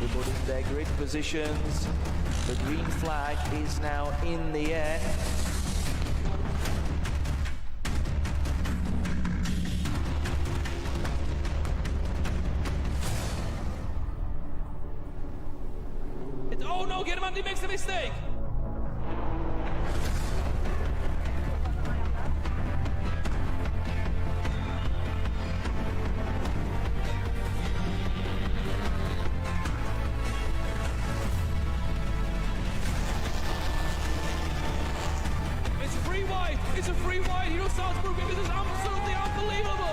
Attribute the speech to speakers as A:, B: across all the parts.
A: Everybody in their grid positions. The green flag is now in the air.
B: Oh no, get him up, he makes a mistake! It's free wide! It's a free wide here at Salzburg. This is absolutely unbelievable!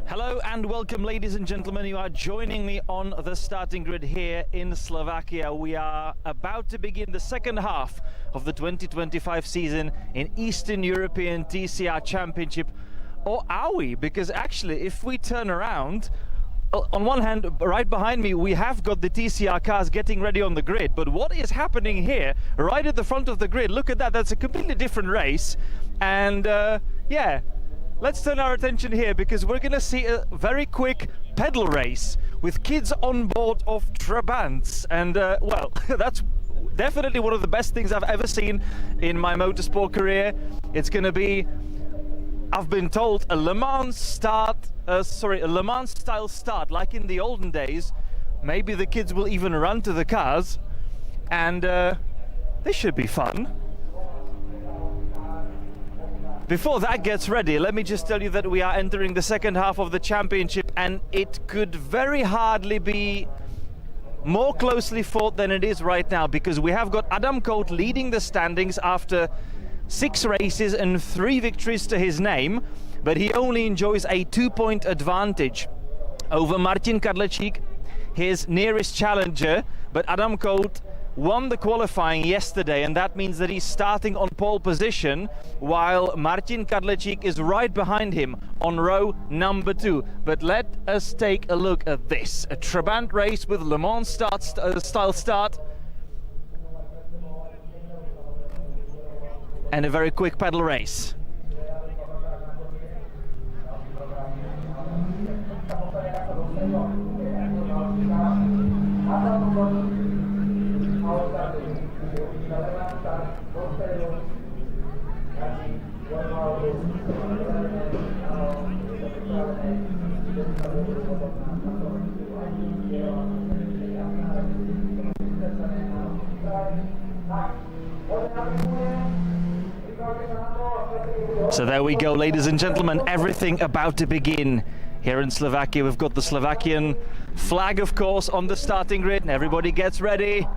C: Hello and welcome, ladies and gentlemen. You are joining me on the starting grid here in Slovakia. We are about to begin the second half of the 2025 season in Eastern European TCR Championship. Or are we? Because actually, if we turn around, on one hand, right behind me, we have got the TCR cars getting ready on the grid. But what is happening here, right at the front of the grid? Look at that. That's a completely different race. And yeah. Let's turn our attention here because we're going to see a very quick pedal race with kids on board of Trabants. And well, that's definitely one of the best things I've ever seen in my motorsport career. It's going to be, I've been told, a Le Mans style start, like in the olden days. Maybe the kids will even run to the cars, and this should be fun. Before that gets ready, let me just tell you that we are entering the second half of the championship, and it could very hardly be more closely fought than it is right now, because we have got Adam Coate leading the standings after 6 races and 3 victories to his name, but he only enjoys a 2-point advantage over Martin Kadlecik, his nearest challenger. But Adam Coate won the qualifying yesterday, and that means that he's starting on pole position, while Martin Kadlecik is right behind him on row number 2. But let us take a look at this. A Trabant race with Le Mans style start. And a very quick pedal race. So there we go, ladies and gentlemen, everything about to begin here in Slovakia. We've got the Slovakian flag, of course, on the starting grid, and everybody gets ready.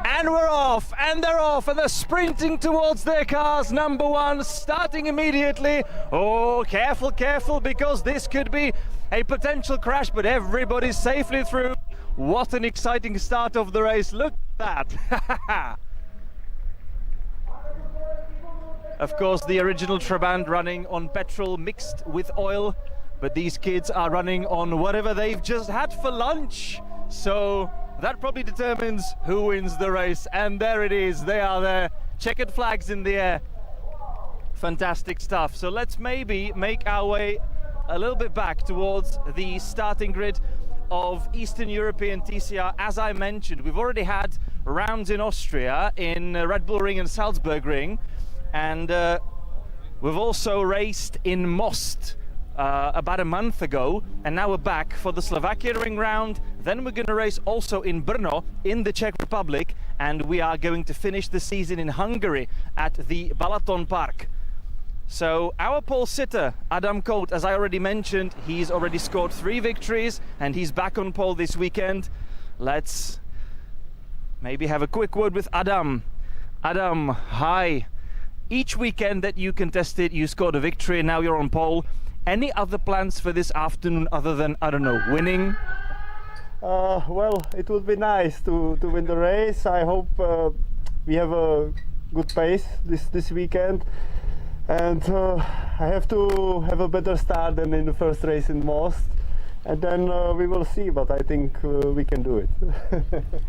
C: And we're off, and they're off, and they're sprinting towards their cars. Number 1 starting immediately. Oh, careful, careful, because this could be a potential crash, but everybody's safely through. What an exciting start of the race. Look at that. Of course, the original Trabant running on petrol mixed with oil, but these kids are running on whatever they've just had for lunch. So that probably determines who wins the race. And there it is, they are there, checkered flags in the air. Fantastic stuff. So let's maybe make our way a little bit back towards the starting grid of Eastern European TCR. As I mentioned, we've already had rounds in Austria, in Red Bull Ring and Salzburg Ring, and we've also raced in Most about a month ago, and now we're back for the SlovakiaRing round. Then we're going to race also in Brno in the Czech Republic, and we are going to finish the season in Hungary at the Balaton Park. So our pole sitter, Adam Coate, as I already mentioned, he's already scored 3 victories and he's back on pole this weekend. Let's maybe have a quick word with Adam. Adam, hi. Each weekend that you contested, you scored a victory, and now you're on pole. Any other plans for this afternoon other than, I don't know, winning?
D: Well, it would be nice to win the race. I hope we have a good pace this weekend, and I have to have a better start than in the first race in Most, and then we will see, but I think we can do it.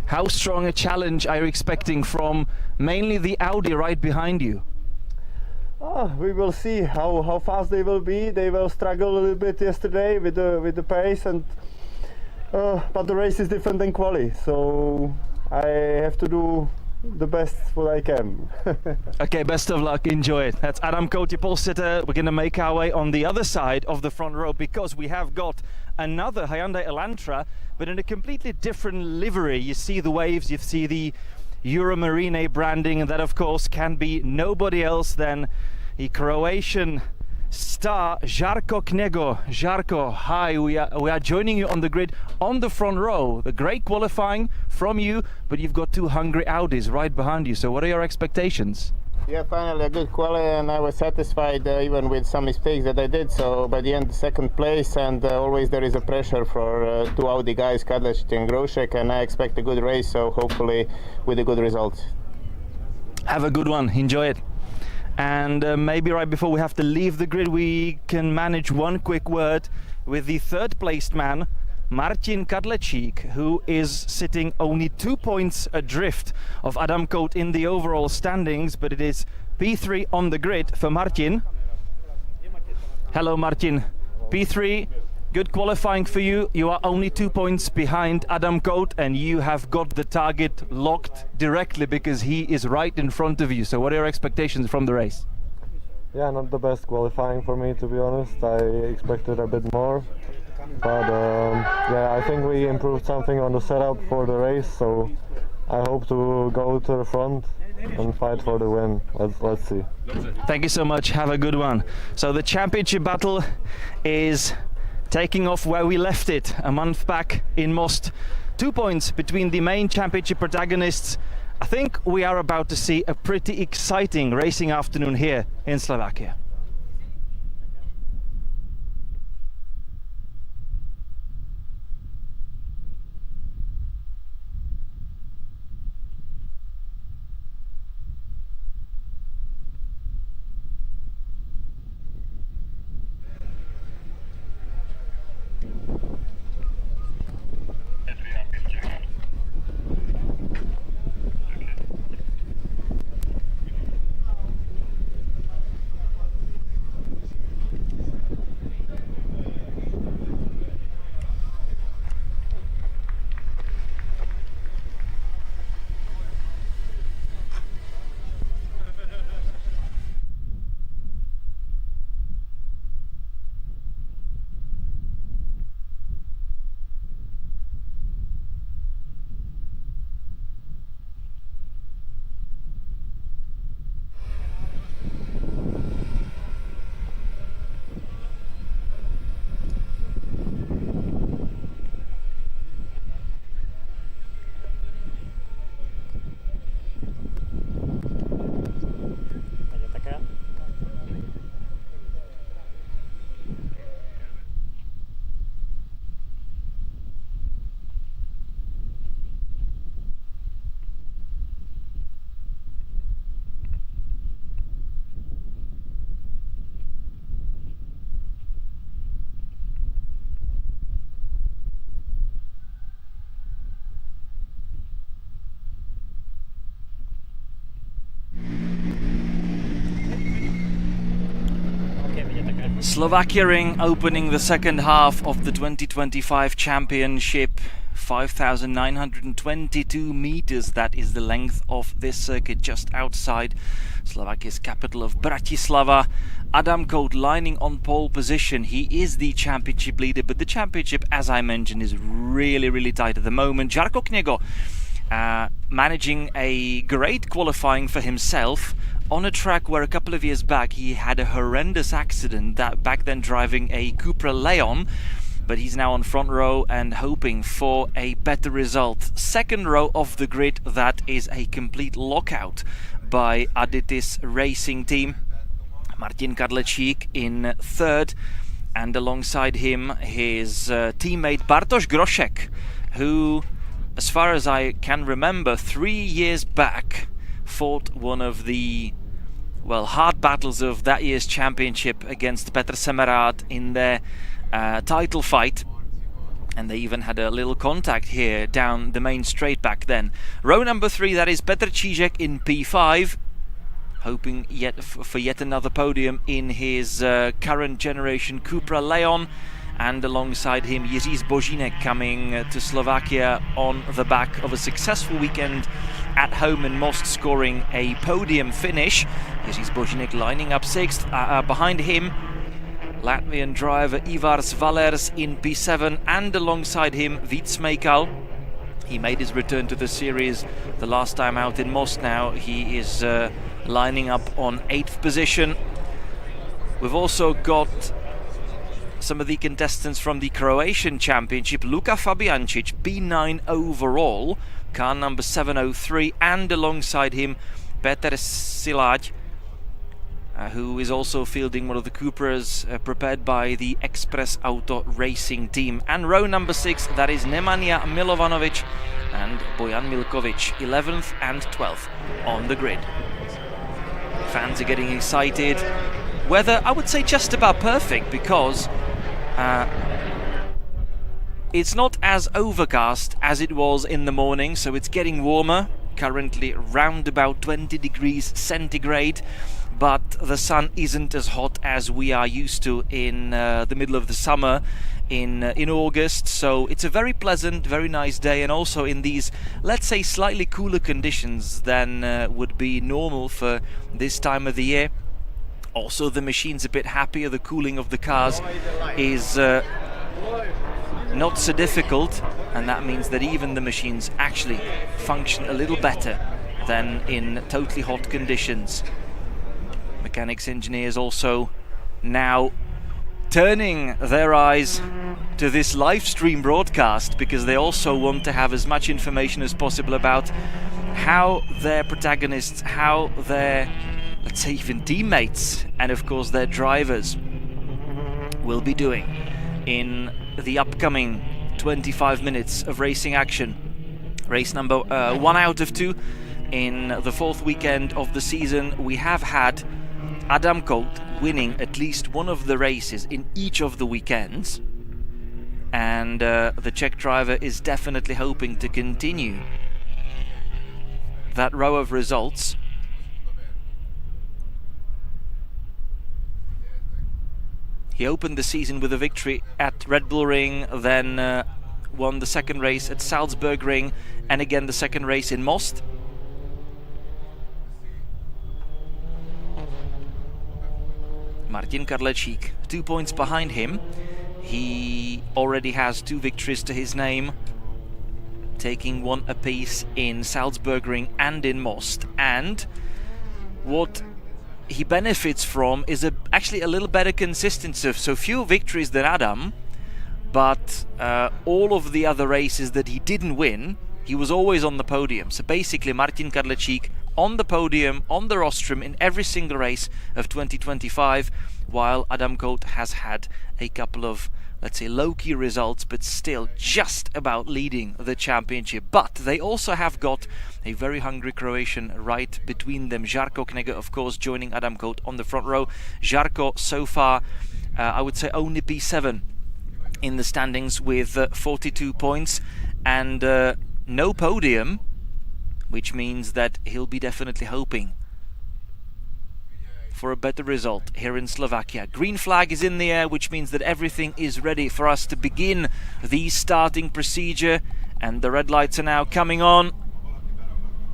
C: How strong a challenge are you expecting from mainly the Audi right behind you?
D: We will see how fast they will be. They will struggle a little bit yesterday with the pace, and but the race is different than quali, so I have to do the best what I can.
C: Okay, best of luck, enjoy it. That's Adam Cote, pole sitter. We're gonna make our way on the other side of the front row because we have got another Hyundai Elantra, but in a completely different livery. You see the waves, you see the Euromarine branding, and that of course can be nobody else than the Croatian star Žarko Knego. Žarko, hi, we are joining you on the grid on the front row. The great qualifying from you, but you've got two hungry Audis right behind you. So what are your expectations?
E: Yeah, finally a good quali, and I was satisfied even with some mistakes that I did. So by the end, second place, and always there is a pressure for two Audi guys, Kadlec and Grošek, and I expect a good race. So hopefully with a good result.
C: Have a good one, enjoy it. And maybe right before we have to leave the grid, we can manage one quick word with the third placed man, Martin Kadlecik, who is sitting only 2 points adrift of Adam Cote in the overall standings, but it is P3 on the grid for Martin. Hello Martin, P3, good qualifying for you. You are only 2 points behind Adam Cote, and you have got the target locked directly because he is right in front of you. So what are your expectations from the race?
D: Yeah, not the best qualifying for me, to be honest. I expected a bit more, but yeah, I think we improved something on the setup for the race, so I hope to go to the front and fight for the win. Let's see.
C: Thank you so much, have a good one. So the championship battle is taking off where we left it a month back in Most. 2 points between the main championship protagonists. I think we are about to see a pretty exciting racing afternoon here in Slovakia. SlovakiaRing opening the second half of the 2025 championship. 5,922 meters, that is the length of this circuit just outside Slovakia's capital of Bratislava. Adam Cote lining on pole position. He is the championship leader, but the championship, as I mentioned, is really tight at the moment. Žarko Knego managing a great qualifying for himself on a track where a couple of years back he had a horrendous accident, that back then driving a Cupra Leon, but he's now on front row and hoping for a better result. Second row of the grid, that is a complete lockout by Aditis Racing Team. Martin Kadlecik in third, and alongside him his teammate Bartosz Grošek, who, as far as I can remember, 3 years back
F: fought one of the, well, hard battles of that year's championship against Petr Semerad in their title fight. And they even had a little contact here down the main straight back then. Row number 3, that is Petr Čížek in P5, hoping for yet another podium in his current generation Cupra Leon. And alongside him, Jiří Zbožínek coming to Slovakia on the back of a successful weekend at home in Most, scoring a podium finish. Jiří Zbožínek lining up 6th. Behind him, Latvian driver Ivars Valers in P7, and alongside him Vít Smejkal. He made his return to the series the last time out in Most. Now he is lining up on 8th position. We've also got some of the contestants from the Croatian Championship. Luka Fabiancic, P9 overall, car number 703, and alongside him Peter Silaj, who is also fielding one of the Cupras prepared by the Express Auto Racing team. And row number 6, that is Nemanja Milovanovic and Bojan Milkovic, 11th and 12th on the grid. Fans are getting excited. Weather, I would say, just about perfect, because it's not as overcast as it was in the morning, so it's getting warmer. Currently around about 20 degrees centigrade, but the sun isn't as hot as we are used to in the middle of the summer in August. So it's a very pleasant, very nice day, and also in these, let's say, slightly cooler conditions than would be normal for this time of the year. Also, the machine's a bit happier. The cooling of the cars is not so difficult, and that means that even the machines actually function a little better than in totally hot conditions. Mechanics, engineers also now turning their eyes to this live stream broadcast, because they also want to have as much information as possible about how their protagonists, how their, let's say, even teammates, and of course their drivers will be doing in the upcoming 25 minutes of racing action. Race number 1 out of 2 in the 4th weekend of the season. We have had Adam Kolt winning at least one of the races in each of the weekends, and the Czech driver is definitely hoping to continue that row of results. He opened the season with a victory at Red Bull Ring, then won the second race at Salzburg Ring, and again the second race in Most. Martin Karlečík, 2 points behind him. He already has 2 victories to his name, taking 1 apiece in Salzburg Ring and in Most. And what he benefits from is actually a little better consistency. So fewer victories than Adam, but all of the other races that he didn't win, he was always on the podium. So basically Martin Karlečík on the podium, on the rostrum in every single race of 2025, while Adam Kolt has had a couple of, let's say, low-key results, but still just about leading the championship. But they also have got a very hungry Croatian right between them. Žarko Knega, of course, joining Adam Kolt on the front row. Žarko so far, I would say, only P7 in the standings with 42 points and no podium, which means that he'll be definitely hoping for a better result here in Slovakia. Green flag is in the air, which means that everything is ready for us to begin the starting procedure, and the red lights are now coming on.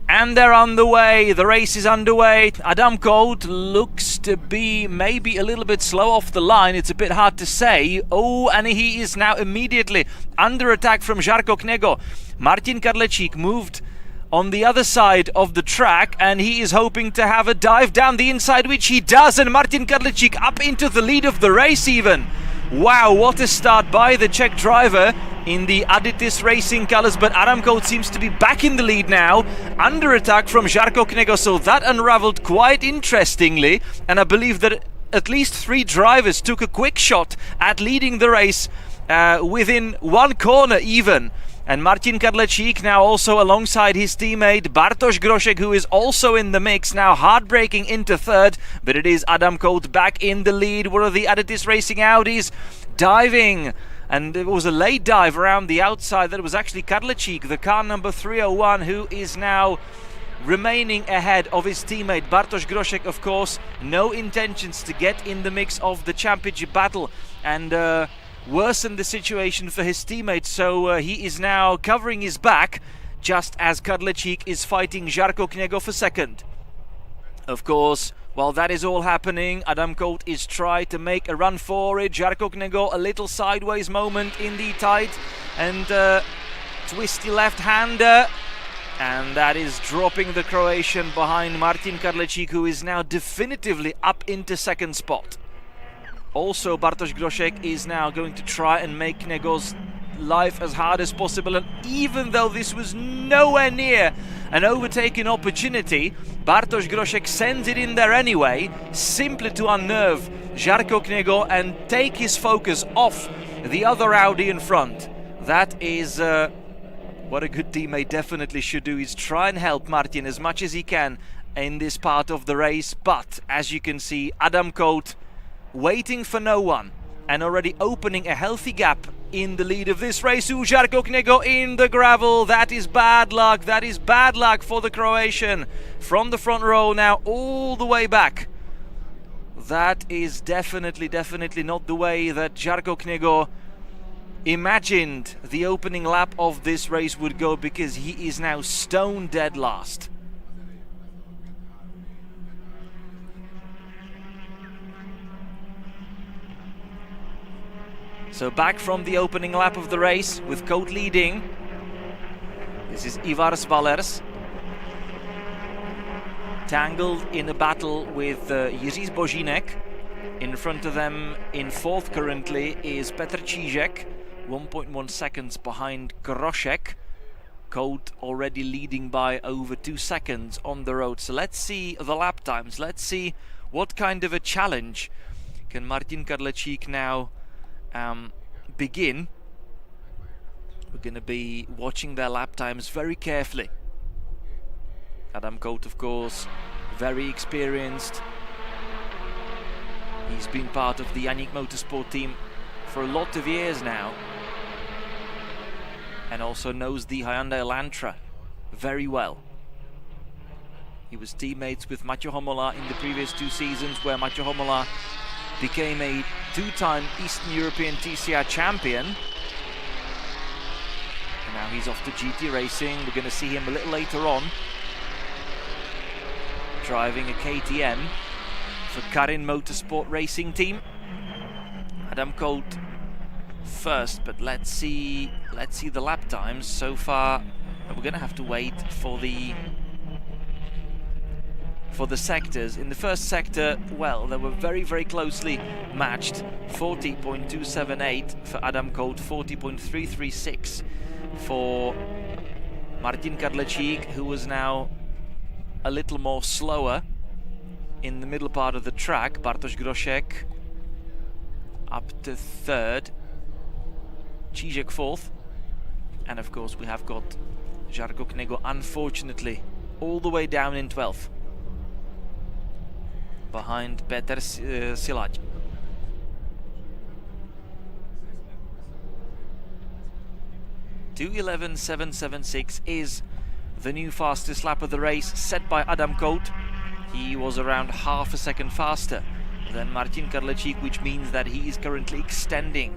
F: And they're on the way. The race is underway. Adam Kolt looks to be maybe a little bit slow off the line. It's a bit hard to say. Oh, and he is now immediately under attack from Žarko Knego. Martin Karlečík moved on the other side of the track, and he is hoping to have a dive down the inside, which he does, and Martin Karlečík up into the lead of the race even. Wow, what a start by the Czech driver in the Aditis Racing colours, but Adam Kolt seems to be back in the lead now, under attack from Žarko Knego, so that unravelled quite interestingly, and I believe that at least 3 drivers took a quick shot at leading the race within 1 corner even And Martin Kadlecik now also alongside his teammate Bartosz Groszek, who is also in the mix, now hard-braking into third, but it is Adam Colt back in the lead. One of the Adidas Racing Audis diving, and it was a late dive around the outside. That was actually Kadlecik, the car number 301, who is now remaining ahead of his teammate Bartosz Groszek. Of course, no intentions to get in the mix of the championship battle and worsen the situation for his teammate, so he is now covering his back just as Kadlecik is fighting Žarko Kněgo for second. Of course, while that is all happening, Adam Colt is trying to make a run for it. Žarko Kněgo, a little sideways moment in the tight and twisty left-hander, and that is dropping the Croatian behind Martin Kadlecik, who is now definitively up into second spot. Also, Bartosz Groszek is now going to try and make Kněgo's life as hard as possible, and even though this was nowhere near an overtaking opportunity, Bartosz Groszek sends it in there anyway, simply to unnerve Žarko Kněgo and take his focus off the other Audi in front. That is what a good teammate definitely should do, is try and help Martin as much as he can in this part of the race. But as you can see, Adam Colt waiting for no one and already opening a healthy gap in the lead of this race. Žarko Kněgo in the gravel. That is bad luck. That is bad luck for the Croatian. From the front row now all the way back. That is definitely not the way that Žarko Kněgo imagined the opening lap of this race would go, because he is now stone dead last. So back from the opening lap of the race with Colt leading. This is Ivars Valers. Tangled in a battle with Jiří Zbožínek. In front of them in fourth currently is Petr Čížek, 1.1 seconds behind Groszek. Colt already leading by over 2 seconds on the road. So let's see the lap times. Let's see what kind of a challenge can Martin Kadlecik now begin. We're going to be watching their lap times very carefully. Adam Colt, of course, very experienced. He's been part of the Yannick Motorsport team for a lot of years now, and also knows the Hyundai Elantra very well. He was teammates with Maťo Homola in the previous 2 seasons, where Maťo Homola became a 2-time Eastern European TCR champion. And now he's off to GT Racing. We're going to see him a little later on driving a KTM for Karin Motorsport Racing Team. Adam Colt first, but let's see the lap times so far. We're going to have to wait for the sectors. In the first sector, well, they were very closely matched. 40.278 for Adam Colt, 40.336 for Martin Kadlecik, who was now a little more slower in the middle part of the track. Bartosz Groszek up to third, Čížek fourth, and of course we have got Žarko Kněgo, unfortunately, all the way down in 12th, behind Petr Silať. .2:11.776 is the new fastest lap of the race, set by Adam Colt. He was around half a second faster than Martin Kadlecik, which means that he is currently extending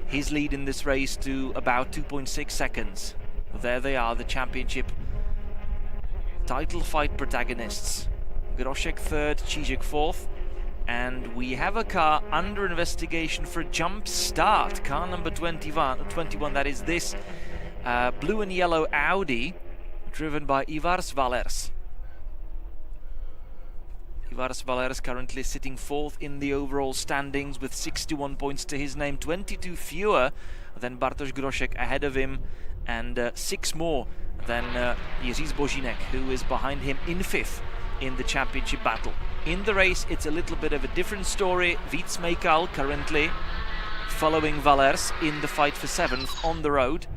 F: his lead in this race to about 2.6 seconds. There they are, the championship title fight protagonists. Groszek third, Čížek fourth, and we have a car under investigation for a jump start. Car number 21, that is this blue and yellow Audi, driven by Ivars Valers. Ivars Valers currently sitting fourth in the overall standings with 61 points to his name, 22 fewer than Bartosz Groszek ahead of him, and 6 more than Jiří Zbožínek, who is behind him in fifth in the championship battle. In the race, it's a little bit of a different story. Víc Mejkal currently following Valers in the fight for 7th on the road.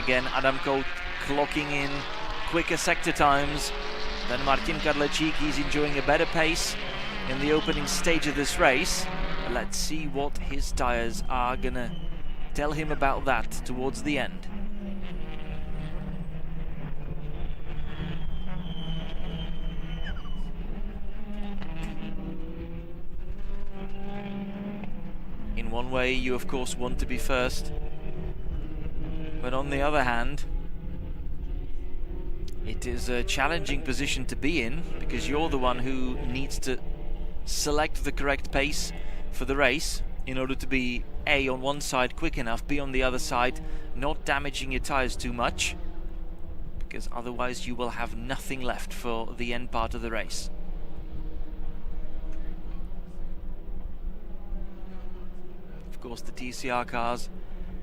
F: Again, Adam Koht clocking in quicker sector times than Martin Kadlecik. He's enjoying a better pace in the opening stage of this race. Let's see what his tires are gonna tell him about that towards the end. In one way, you of course want to be first, but on the other hand, it is a challenging position to be in, because you're the one who needs to select the correct pace for the race in order to be A, on one side quick enough, B, on the other side not damaging your tires too much, because otherwise you will have nothing left for the end part of the race. Of course, the TCR cars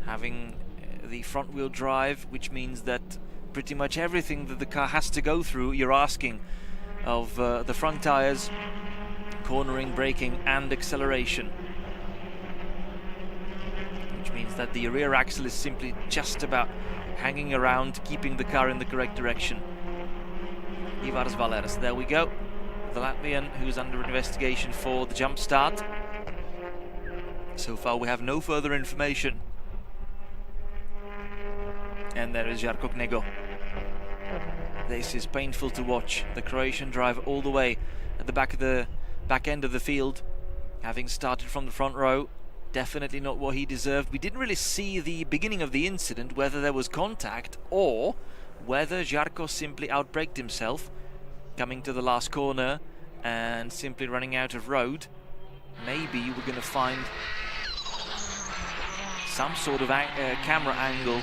F: having the front wheel drive, which means that pretty much everything that the car has to go through, you're asking of the front tires: cornering, braking and acceleration, which means that the rear axle is simply just about hanging around, keeping the car in the correct direction. Ivars Valers, there we go, the Latvian who's under investigation for the jump start. So far we have no further information. And there is Jarko Knego. This is painful to watch. The Croatian drive all the way at the back end of the field, having started from the front row. Definitely not what he deserved. We didn't really see the beginning of the incident, whether there was contact or whether Jarko simply outbraked himself, coming to the last corner and simply running out of road. Maybe we're going to find some sort of camera angle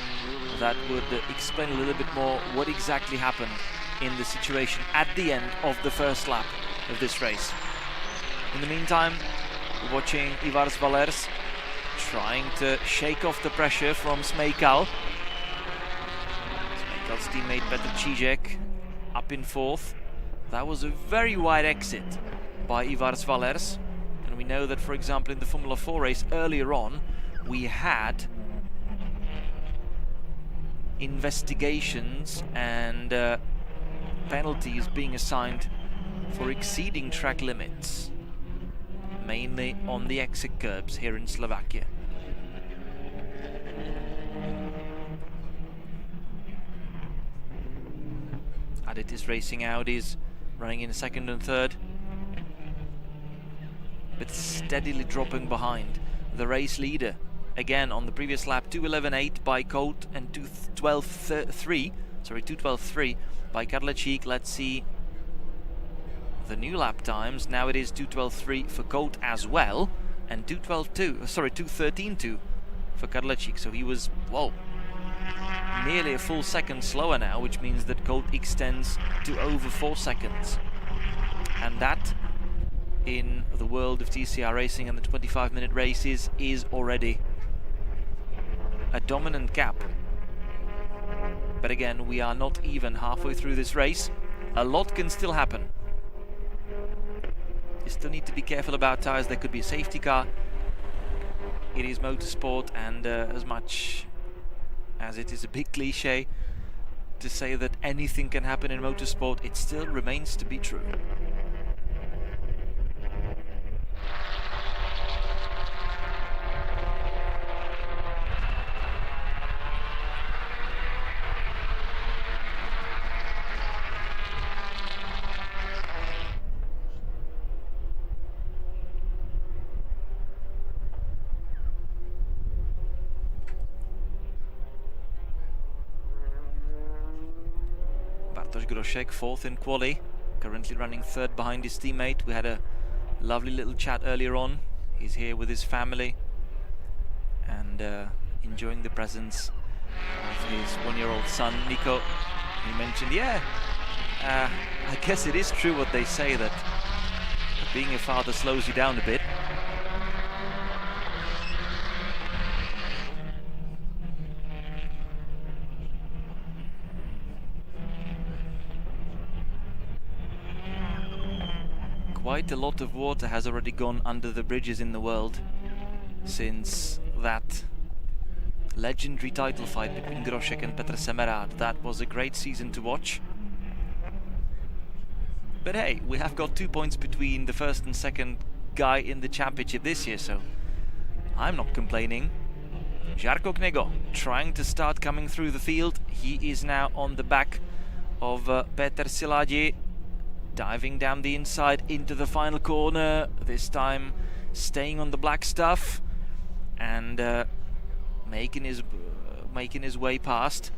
F: that would explain a little bit more what exactly happened in the situation at the end of the first lap of this race. In the meantime, we're watching Ivars Valers trying to shake off the pressure from Smejkal. Smejkal's teammate Petr Čížek up in fourth. That was a very wide exit by Ivars Valers, and we know that, for example, in the Formula 4 race earlier on, we had investigations and penalties being assigned for exceeding track limits, mainly on the exit curbs here in Slovakia. Aditis Racing Audis running in second and third, but steadily dropping behind the race leader. Again, on the previous lap, 2:11.8 by Koht and 2:12.3 by Kadlecik. Let's see the new lap times. Now it is 2:12.3 for Koht as well, and 2:13.2 for Kadlecik. So he was, whoa, nearly a full second slower now, which means that Koht extends to over 4 seconds. And that, in the world of TCR racing and the 25-minute races, is already a dominant gap. But again, we are not even halfway through this race. A lot can still happen. You still need to be careful about tires. There could be a safety car. It is motorsport, and as much as it is a big cliche to say that anything can happen in motorsport, it still remains to be true. Groszek, fourth in quali, currently running third behind his teammate. We had a lovely little chat earlier on. He's here with his family and enjoying the presence of his one-year-old son, Nico. He mentioned, I guess it is true what they say, that being a father slows you down a bit. Quite a lot of water has already gone under the bridges in the world since that legendary title fight between Grošek and Petr Semerad. That was a great season to watch. But hey, we have got 2 points between the first and second guy in the championship this year, so I'm not complaining. Žarko Knego trying to start coming through the field. He is now on the back of Petr Szilágyi, diving down the inside into the final corner, this time staying on the black stuff and making his way past.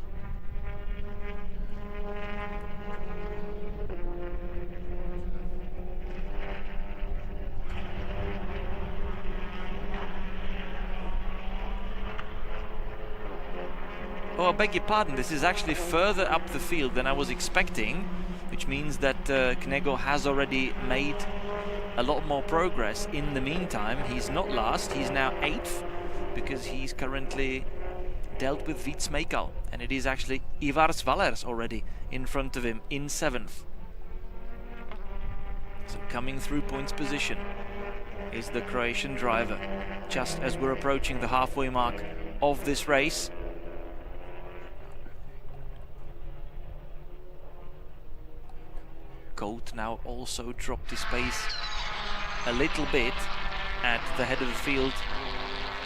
F: Oh, I beg your pardon, this is actually further up the field than I was expecting, which means that Knego has already made a lot more progress in the meantime. He's not last, he's now 8th, because he's currently dealt with Víc Mejkal, and it is actually Ivars Valers already in front of him in 7th. So coming through points position is the Croatian driver, just as we're approaching the halfway mark of this race. Colt now also dropped his pace a little bit at the head of the field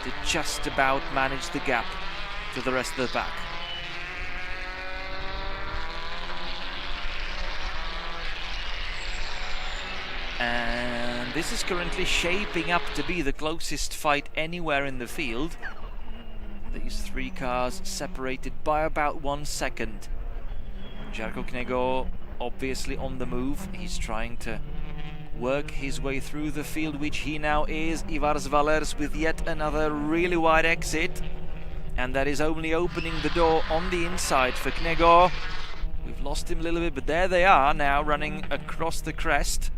F: to just about manage the gap to the rest of the pack. And this is currently shaping up to be the closest fight anywhere in the field. These 3 cars separated by about 1 second. Žarko Knego obviously on the move. He's trying to work his way through the field, which he now is. Ivars Valers with yet another really wide exit, and that is only opening the door on the inside for Knego. We've lost him a little bit, but there they are now running across the crest.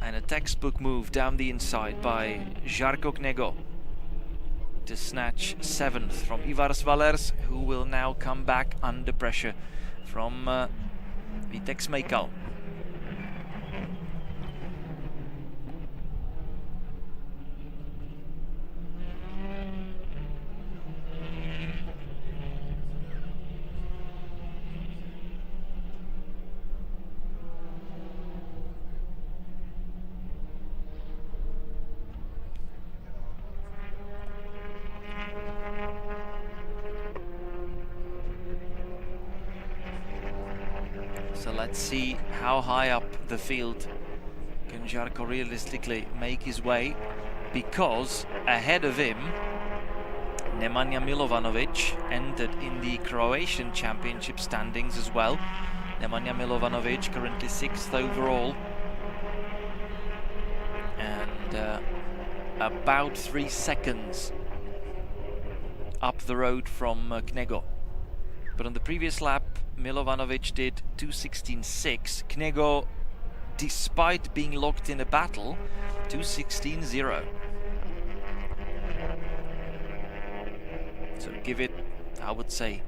F: And a textbook move down the inside by Žarko Knego to snatch 7th from Ivars Valers, who will now come back under pressure from Víc Mejkal. So let's see how high up the field can Žarko realistically make his way, because ahead of him Nemanja Milovanovic entered in the Croatian Championship standings as well. Nemanja Milovanovic currently 6th overall, and about 3 seconds up the road from Knego. But on the previous lap Milovanovic did 2:16.6. Knego, despite being locked in a battle, 2:16.0. So give it, I would say,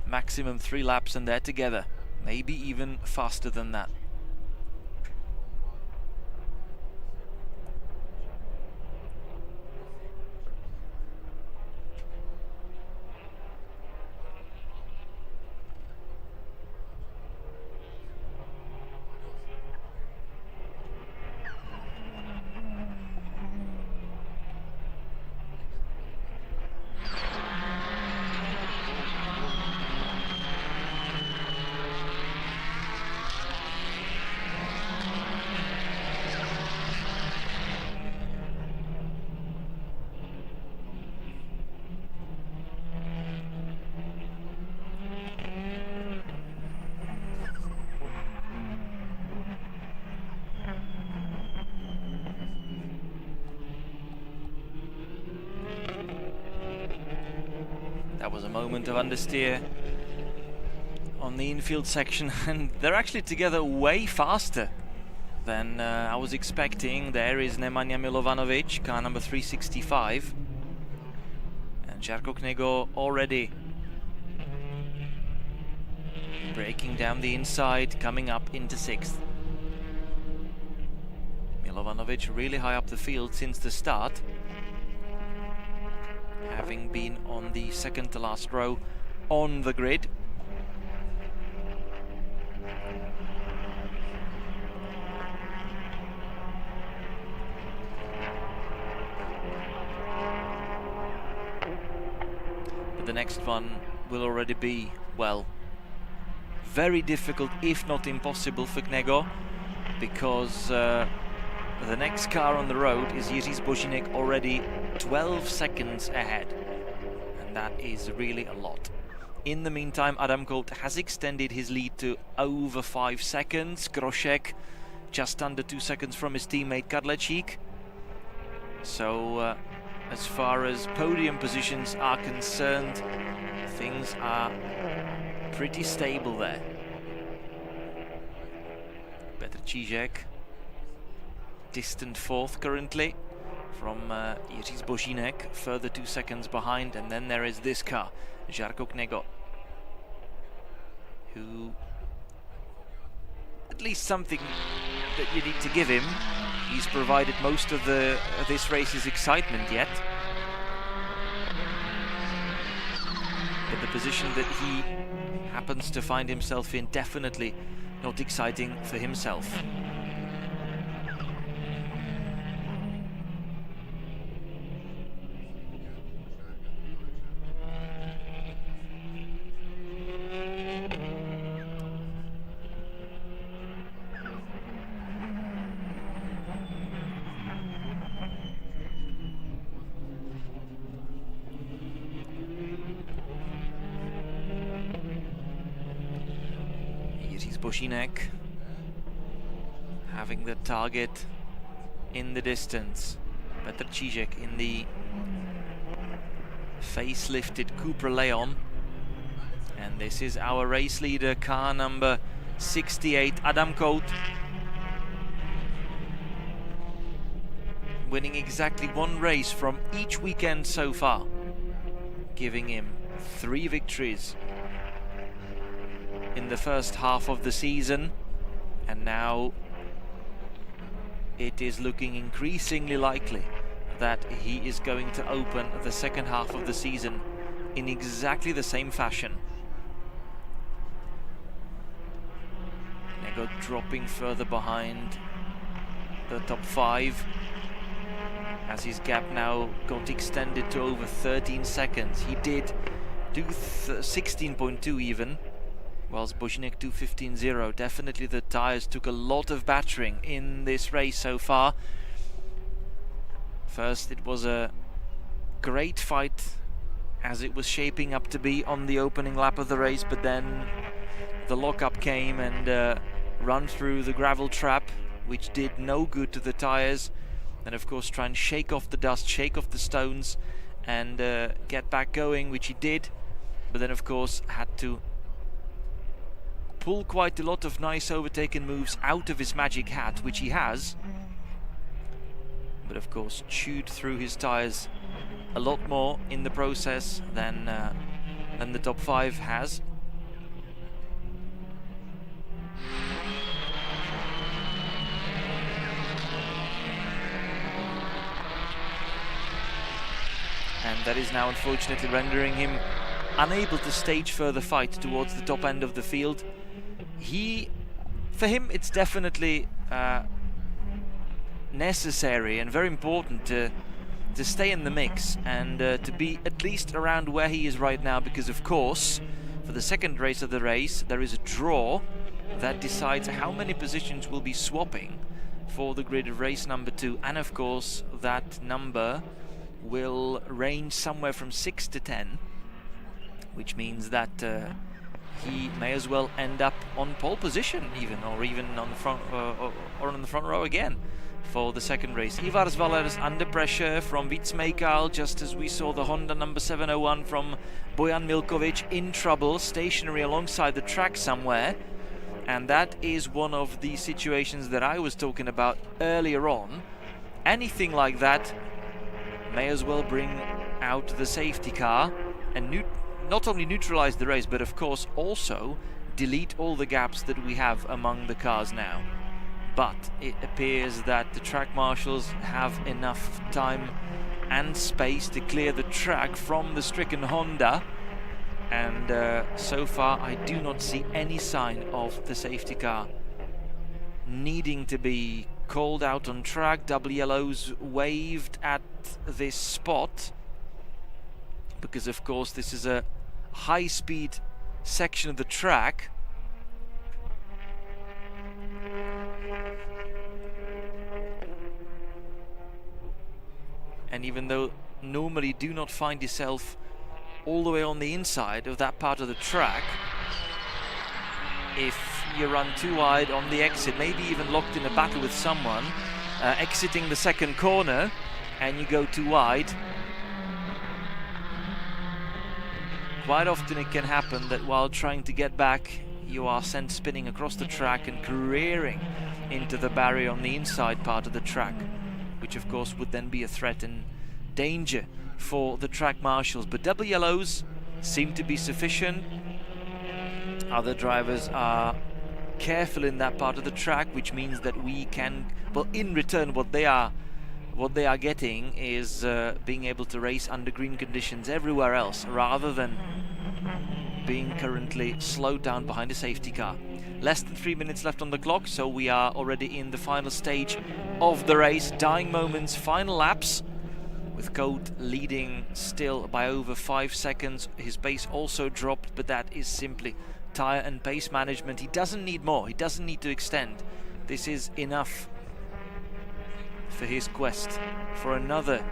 F: maximum 3 laps and they're together. Maybe even faster than that. That was a moment of understeer on the infield section, and they're actually together way faster than I was expecting. There is Nemanja Milovanovic, car number 365, and Žarko Knego already breaking down the inside, coming up into 6th. Milovanovic really high up the field since the start. having been on the second to last row on the grid. But the next one will already be, well, very difficult, if not impossible, for Knego, because the next car on the road is Jiří Zbožínek, already 12 seconds ahead, and that is really a lot. In the meantime, Adam Colt has extended his lead to over 5 seconds. Grošek just under 2 seconds from his teammate Kadlecik. So as far as podium positions are concerned, things are pretty stable there. Petr Čížek, distant fourth currently from Jiří Zbožínek, further 2 seconds behind, and then there is this car, Žarko Knego, who, at least something that you need to give him, he's provided most of this race's excitement yet. But the position that he happens to find himself in, definitely not exciting for himself. Zbožínek having the target in the distance. Petr Čížek in the facelifted Cupra Leon. And this is our race leader, car number 68, Adam Colt. Winning exactly 1 race from each weekend so far, giving him 3 victories in the first half of the season, and now it is looking increasingly likely that he is going to open the second half of the season in exactly the same fashion. Knego dropping further behind the top 5 as his gap now got extended to over 13 seconds. He did do 16.2 even, whilst Zbožínek 2:15.0. Definitely the tyres took a lot of battering in this race so far. First it was a great fight as it was shaping up to be on the opening lap of the race, but then the lockup came and run through the gravel trap, which did no good to the tyres, and of course try and shake off the dust, shake off the stones, and get back going, which he did, but then of course had to pull quite a lot of nice overtaking moves out of his magic hat, which he has, but of course chewed through his tyres a lot more in the process than the top 5 has. And that is now unfortunately rendering him unable to stage further fight towards the top end of the field. For him, it's definitely necessary and very important to stay in the mix and to be at least around where he is right now, because of course for the second race of the race there is a draw that decides how many positions will be swapping for the grid of race number 2, and of course that number will range somewhere from 6 to 10, which means that he may as well end up on pole position even, or even on the front or on the front row again for the second race. Ivar Zvalers under pressure from Vícmeikal, just as we saw the Honda number 701 from Bojan Milkovic in trouble, stationary alongside the track somewhere. And that is one of the situations that I was talking about earlier on. Anything like that may as well bring out the safety car and not only neutralize the race, but of course also delete all the gaps that we have among the cars now. But it appears that the track marshals have enough time and space to clear the track from the stricken Honda. And so far I do not see any sign of the safety car needing to be called out on track. Double yellows waved at this spot because of course this is a high-speed section of the track. And even though normally do not find yourself all the way on the inside of that part of the track, if you run too wide on the exit, maybe even locked in a battle with someone, exiting the second corner, and you go too wide, quite often it can happen that while trying to get back, you are sent spinning across the track and careering into the barrier on the inside part of the track, which of course would then be a threat and danger for the track marshals. But double yellows seem to be sufficient. Other drivers are careful in that part of the track, which means that we can, well, in return what they are getting is being able to race under green conditions everywhere else, rather than being currently slowed down behind a safety car. Less than 3 minutes left on the clock, so we are already in the final stage of the race. Dying moments, final laps, with Cote leading still by over 5 seconds. His pace also dropped, but that is simply tyre and pace management. He doesn't need more, he doesn't need to extend. This is enough for his quest for another,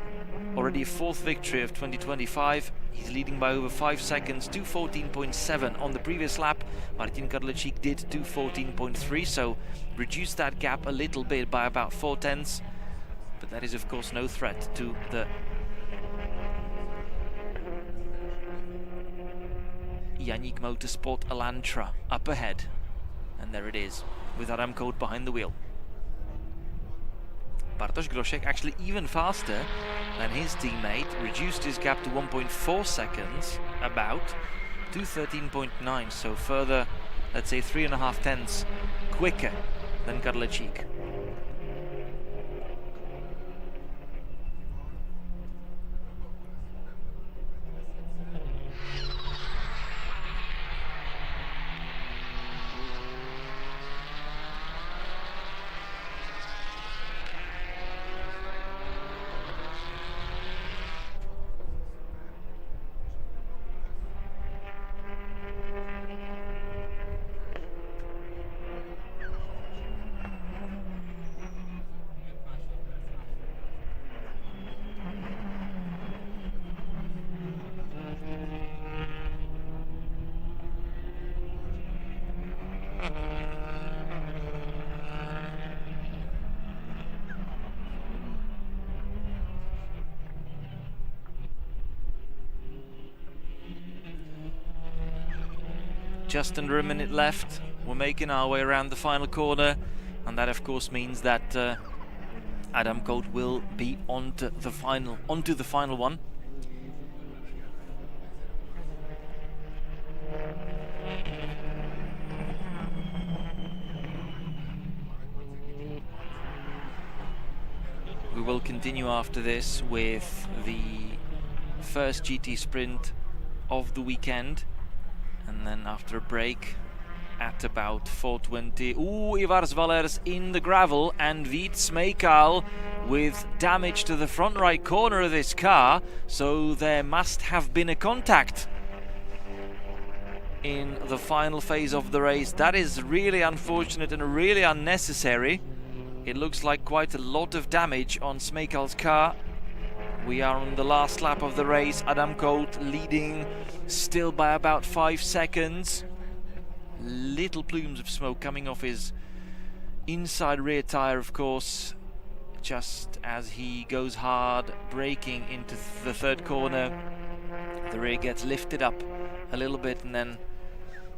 F: already 4th victory of 2025. He's leading by over 5 seconds, 2:14.7 on the previous lap. Martin Kadlecik did 2:14.3, so reduced that gap a little bit by about 4 tenths. But that is of course no threat to the Yannick Motorsport Elantra up ahead. And there it is, with Adam Cote behind the wheel. Bartosz Groszek actually even faster than his teammate, reduced his gap to 1.4 seconds, about 2:13.9, so further, let's say 3.5 tenths quicker than Kadlecik. Just under a minute left. We're making our way around the final corner, and that of course means that Adam Cote will be onto the final one. We will continue after this with the first GT sprint of the weekend. And then after a break at about 4:20, Ivars Valers in the gravel, and Vít Smejkal with damage to the front right corner of this car, so there must have been a contact in the final phase of the race. That is really unfortunate and really unnecessary. It looks like quite a lot of damage on Smejkal's car. We are on the last lap of the race. Adam Cote leading still by about 5 seconds. Little plumes of smoke coming off his inside rear tire, of course, just as he goes hard, braking into the third corner. The rear gets lifted up a little bit, and then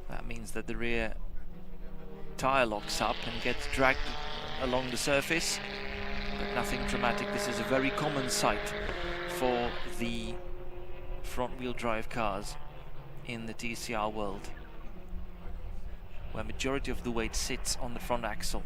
F: that means that the rear tire locks up and gets dragged along the surface. But nothing dramatic. This is a very common sight for the front-wheel drive cars in the TCR world, where majority of the weight sits on the front axle.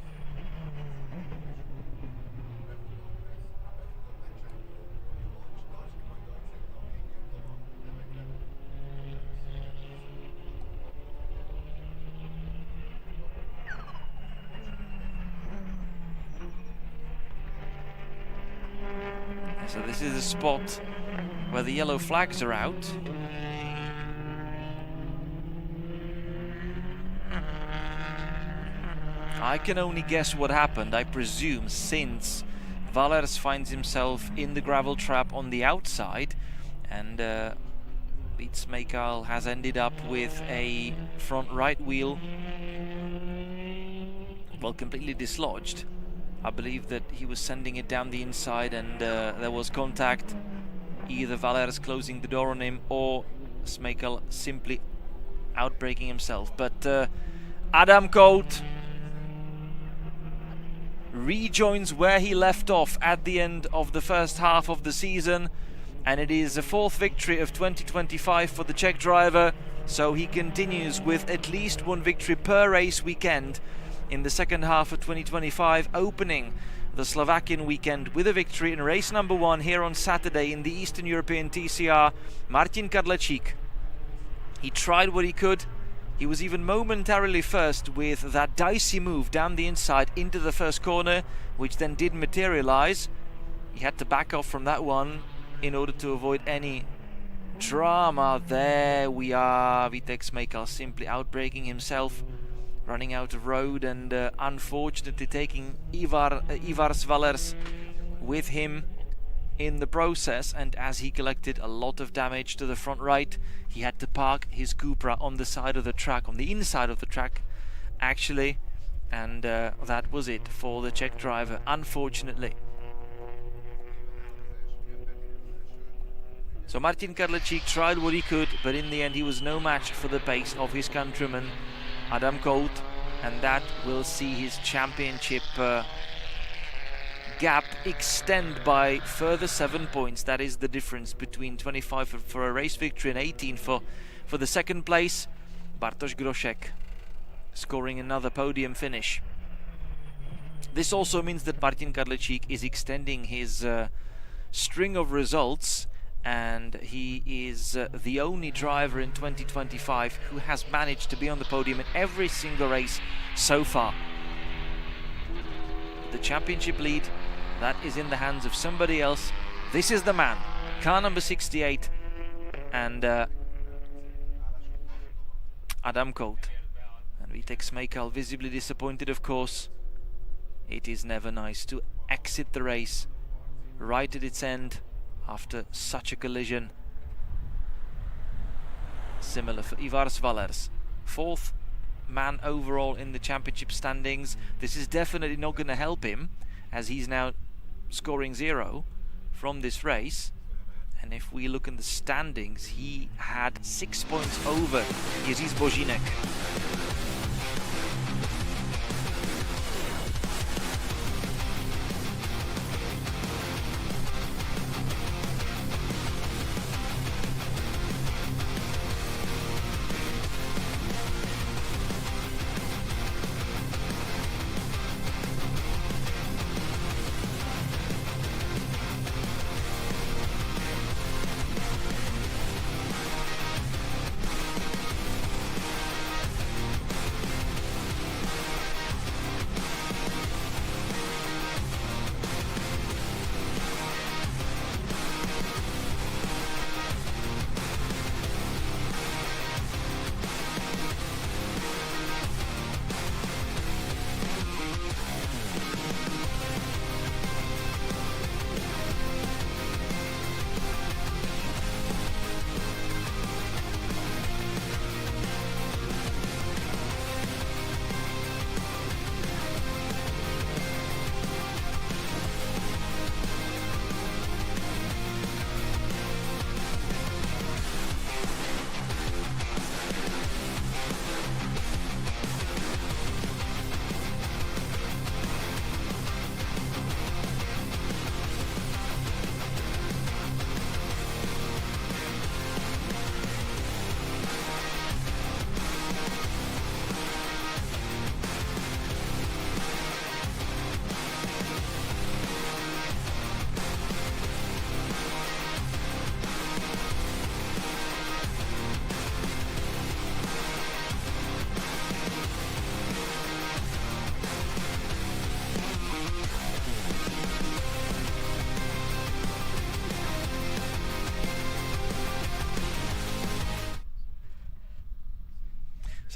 F: So this is the spot where the yellow flags are out. I can only guess what happened. I presume since Valers finds himself in the gravel trap on the outside, and Smekal has ended up with a front right wheel, well, completely dislodged. I believe that he was sending it down the inside, and there was contact. Either Valers closing the door on him or Smekal simply outbraking himself. But Adam Coate rejoins where he left off at the end of the first half of the season, and it is a 4th victory of 2025 for the Czech driver, so he continues with at least 1 victory per race weekend in the second half of 2025, opening the Slovakian weekend with a victory in race number 1 here on Saturday in the Eastern European TCR. Martin Kadlecik, he tried what he could. He was even momentarily first with that dicey move down the inside into the first corner, which then did materialize. He had to back off from that one in order to avoid any drama. There we are. Vitek Smekal simply outbraking himself, running out of road, and unfortunately taking Ivars Valers with him in the process. And as he collected a lot of damage to the front right, he had to park his Cupra on the side of the track, on the inside of the track actually, and that was it for the Czech driver, unfortunately. So Martin Kadlecik tried what he could, but in the end he was no match for the pace of his countryman Adam Coate, and that will see his championship gap extend by further 7 points. That is the difference between 25 for a race victory and 18 for the second place. Bartosz Groszek scoring another podium finish. This also means that Martin Kadlecik is extending his string of results, and he is the only driver in 2025 who has managed to be on the podium in every single race so far. The championship lead, that is in the hands of somebody else. This is the man, car number 68, and Adam Coate. And Vitek Smekal visibly disappointed, of course. It is never nice to exit the race right at its end after such a collision. Similar for Ivars Valers, 4th man overall in the championship standings. This is definitely not going to help him, as he's now scoring 0 from this race. And if we look in the standings, he had 6 points over Jiří Zbožínek.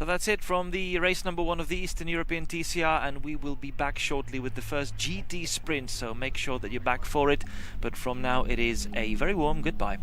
F: So that's it from the race number 1 of the Eastern European TCR, and we will be back shortly with the first GT sprint, so make sure that you're back for it. But from now it is a very warm goodbye.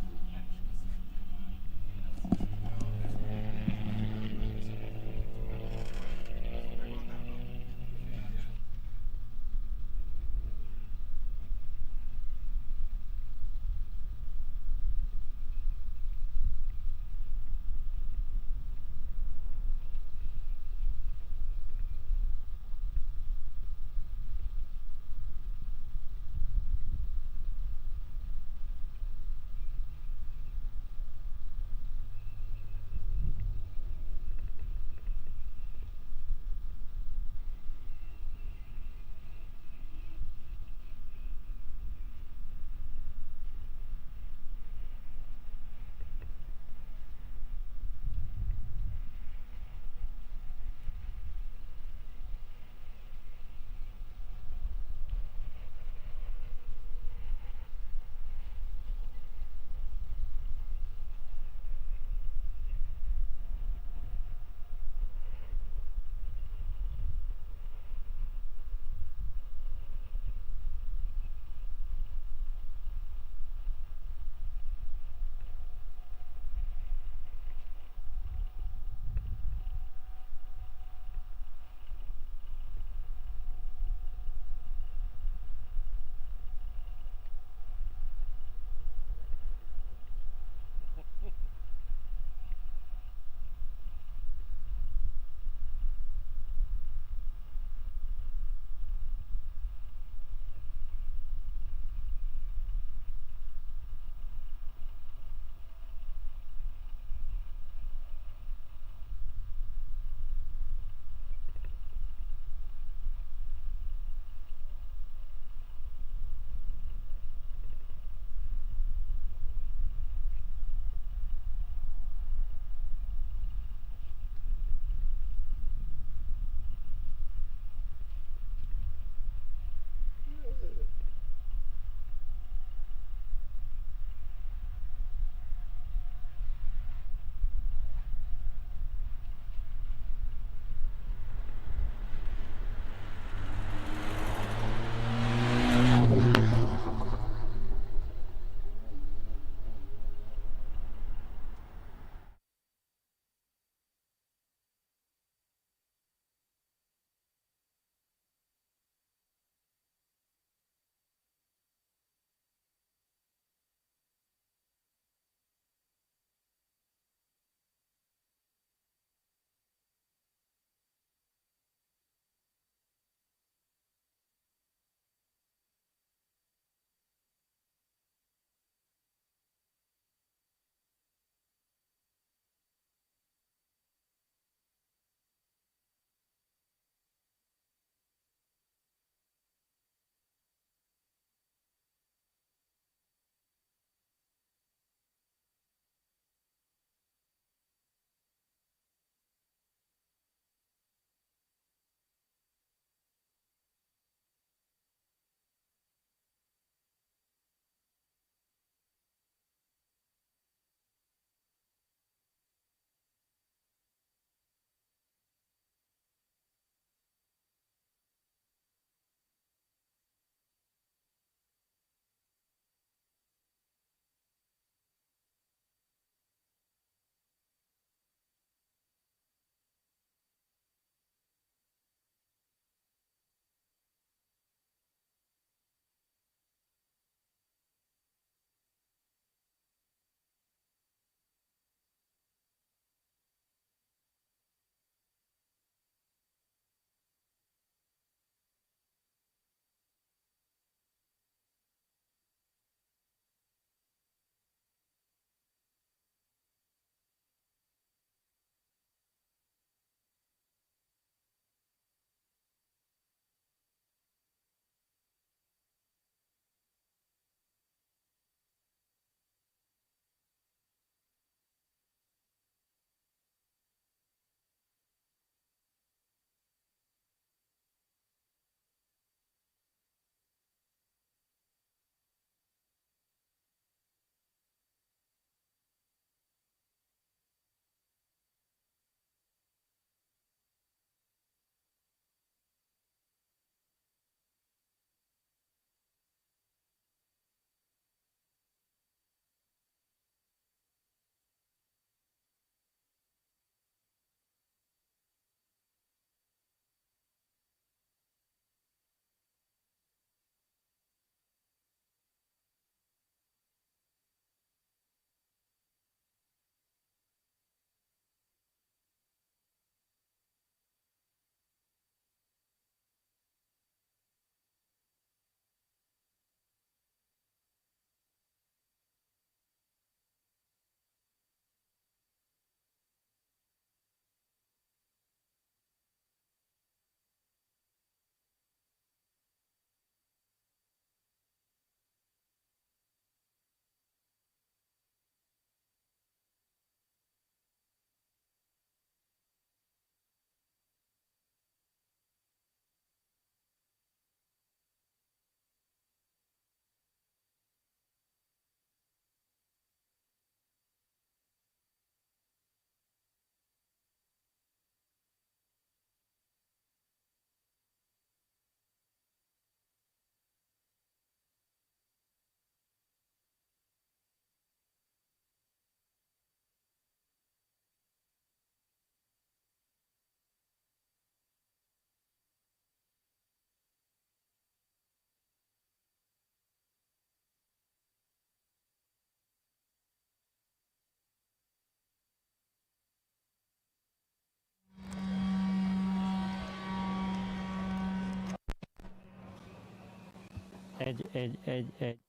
G: Egy.